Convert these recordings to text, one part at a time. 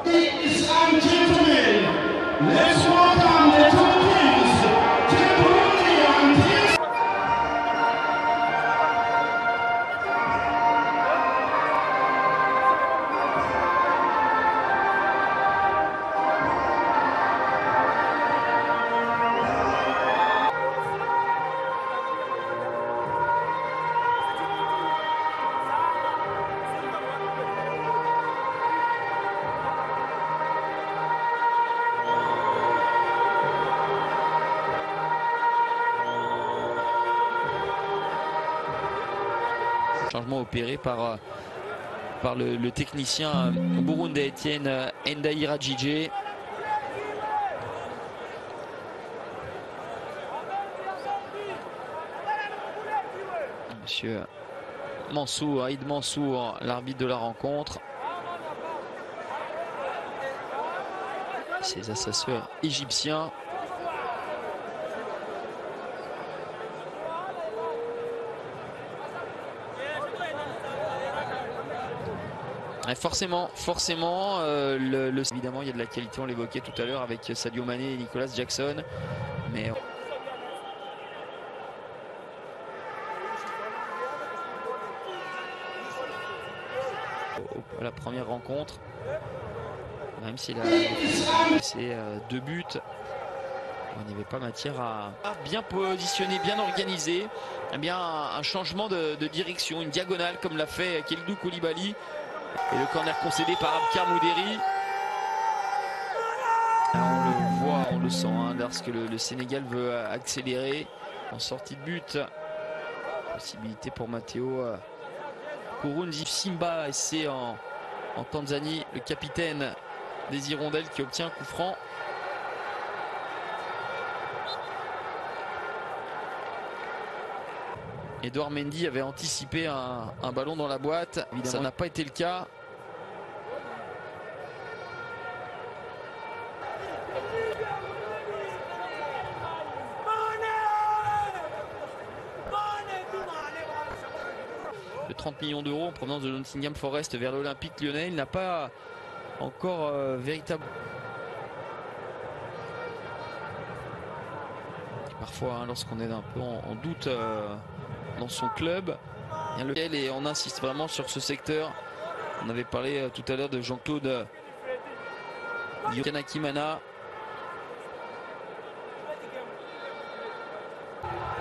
Ladies and gentlemen, let's welcome the two kings, Temporary and Prince. Changement opéré par le technicien burundais Etienne Ndaïra Djidje. Monsieur Mansour, Aïd Mansour, l'arbitre de la rencontre. Ses assesseurs égyptiens. Forcément, évidemment, il y a de la qualité, on l'évoquait tout à l'heure avec Sadio Mané et Nicolas Jackson. Mais à la première rencontre, même s'il a laissé 2 buts, il n'y avait pas matière à bien positionner, bien organisé. Eh bien, un changement de direction, une diagonale comme l'a fait Kalidou Koulibaly. Et le corner concédé par Abkar Mouderi. On le voit, on le sent, hein, lorsque le Sénégal veut accélérer en sortie de but. Possibilité pour Matteo Kurunzi Simba, et c'est en Tanzanie, le capitaine des Hirondelles qui obtient un coup franc. Edouard Mendy avait anticipé un ballon dans la boîte. Évidemment, ça n'a pas été le cas. De 30 millions d'euros en provenance de Nottingham Forest vers l'Olympique Lyonnais. Il n'a pas encore véritable. Parfois, hein, lorsqu'on est un peu en doute dans son club, et on insiste vraiment sur ce secteur. On avait parlé tout à l'heure de Jean-Claude Kanakimana,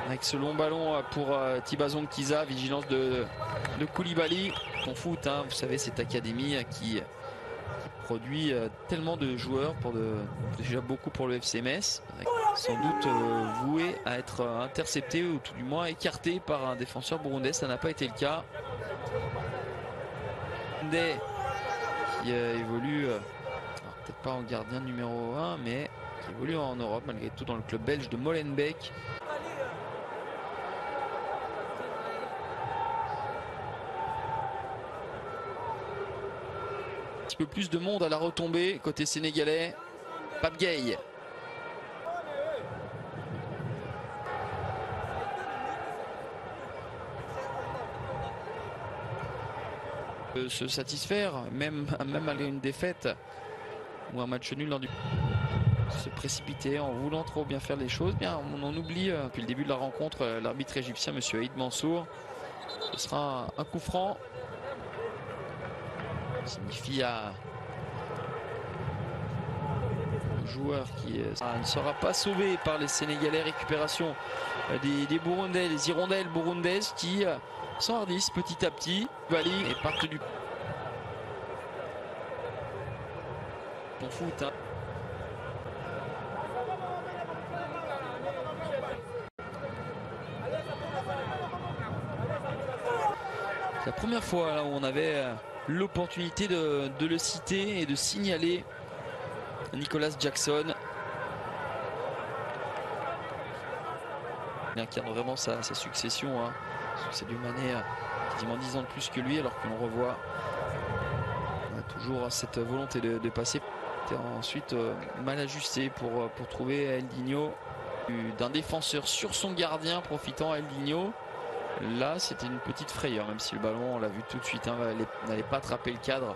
avec ce long ballon pour Tibazon Kiza, vigilance de Koulibaly. En foot, hein, vous savez, cette académie qui produit tellement de joueurs, déjà beaucoup pour le FC Metz, sans doute voué à être intercepté ou tout du moins écarté par un défenseur burundais. Ça n'a pas été le cas. Burundais qui évolue, peut-être pas en gardien numéro 1, mais qui évolue en Europe malgré tout dans le club belge de Molenbeek. Un petit peu plus de monde à la retombée côté sénégalais. Pape Gueye. Se satisfaire, même malgré une défaite ou un match nul, se précipiter en voulant trop bien faire les choses. Bien, on en oublie depuis le début de la rencontre l'arbitre égyptien, monsieur Aïd Mansour. Ce sera un coup franc. Ça signifie à un joueur qui ne sera pas sauvé par les Sénégalais. Récupération des Burundais, les Hirondelles burundaises qui s'enhardissent petit à petit. Bali et partent du bon foot, hein. C'est la première fois là où on avait l'opportunité de le citer et de signaler Nicolas Jackson. Il incarne vraiment sa succession, hein. Sadio Mané quasiment 10 ans de plus que lui, alors que l'on revoit toujours cette volonté de passer. Ensuite mal ajusté pour trouver El Digno, d'un défenseur sur son gardien, profitant El Digno. Là, c'était une petite frayeur, même si le ballon, on l'a vu tout de suite, hein, n'allait pas attraper le cadre.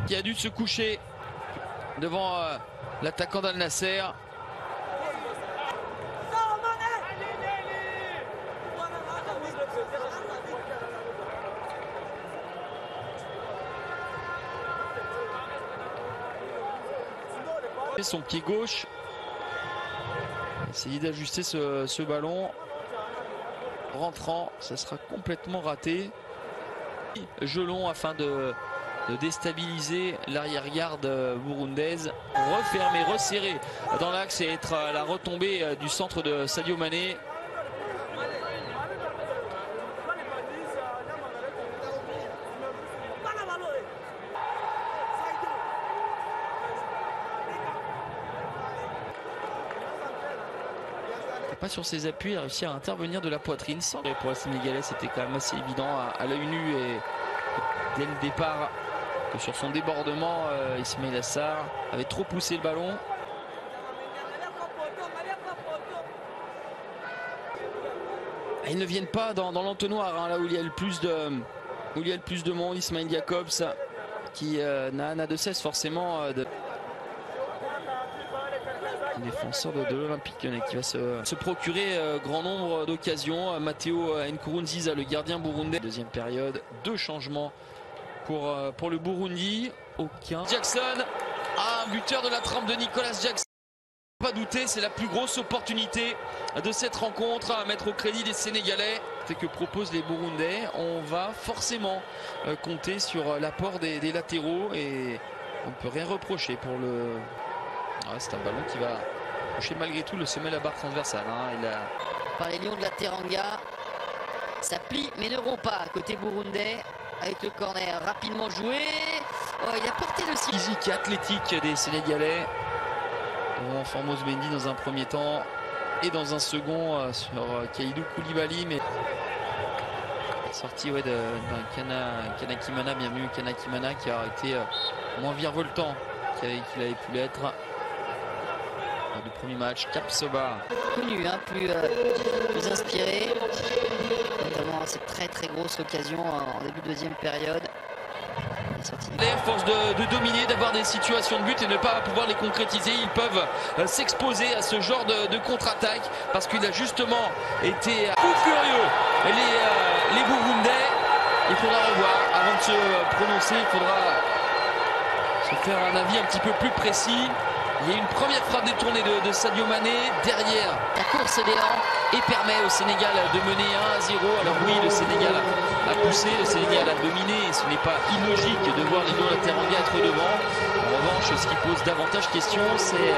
Qui a dû se coucher devant l'attaquant d'Al Nasser. Son pied gauche, essayer d'ajuster ce ballon rentrant, ça sera complètement raté. Gelon afin de déstabiliser l'arrière-garde burundaise, refermer, resserrer dans l'axe et être à la retombée du centre de Sadio Mané. Pas sur ses appuis, il a réussi à intervenir de la poitrine. Pour le Sénégalais, c'était quand même assez évident à l'œil nu et dès le départ que sur son débordement, Ismaïla Sarr avait trop poussé le ballon. Ils ne viennent pas dans l'entonnoir, hein, là où il y a le plus de monde. Ismail Jacobs qui n'a de cesse forcément de défenseur de l'Olympique Lyonnais qui va se procurer grand nombre d'occasions. Matteo Nkurunziza, le gardien burundais. Deuxième période, 2 changements pour le Burundi. Aucun. Jackson, un buteur de la trempe de Nicolas Jackson. Pas douter, c'est la plus grosse opportunité de cette rencontre à mettre au crédit des Sénégalais. C'est que proposent les Burundais. On va forcément compter sur l'apport des latéraux et on ne peut rien reprocher pour le... c'est un ballon qui va toucher malgré tout le sommet de la barre transversale. Par les Lions de la Teranga, ça plie mais ne rompt pas côté burundais avec le corner rapidement joué. Oh, il a porté le physique et athlétique des Sénégalais. Devant Formose Mendy dans un premier temps et dans un second sur Kalidou Koulibaly, mais sortie d'un Kana Kimana, bienvenue Kana Kimana qui a été moins virevoltant qu'il avait pu l'être du premier match. Kapsoba connu, hein, plus inspiré, notamment cette très grosse occasion en début de deuxième période. Force de dominer, d'avoir des situations de but et ne pas pouvoir les concrétiser. Ils peuvent s'exposer à ce genre de contre-attaque parce qu'il a justement été fou furieux. Les Burundais, il faudra revoir avant de se prononcer. Il faudra se faire un avis un petit peu plus précis. Il y a une première frappe détournée de Sadio Mané derrière la course d'élan et permet au Sénégal de mener 1-0. Alors oui, le Sénégal a poussé, le Sénégal a dominé et ce n'est pas illogique de voir les Lions de la Teranga être devant. En revanche, ce qui pose davantage question, c'est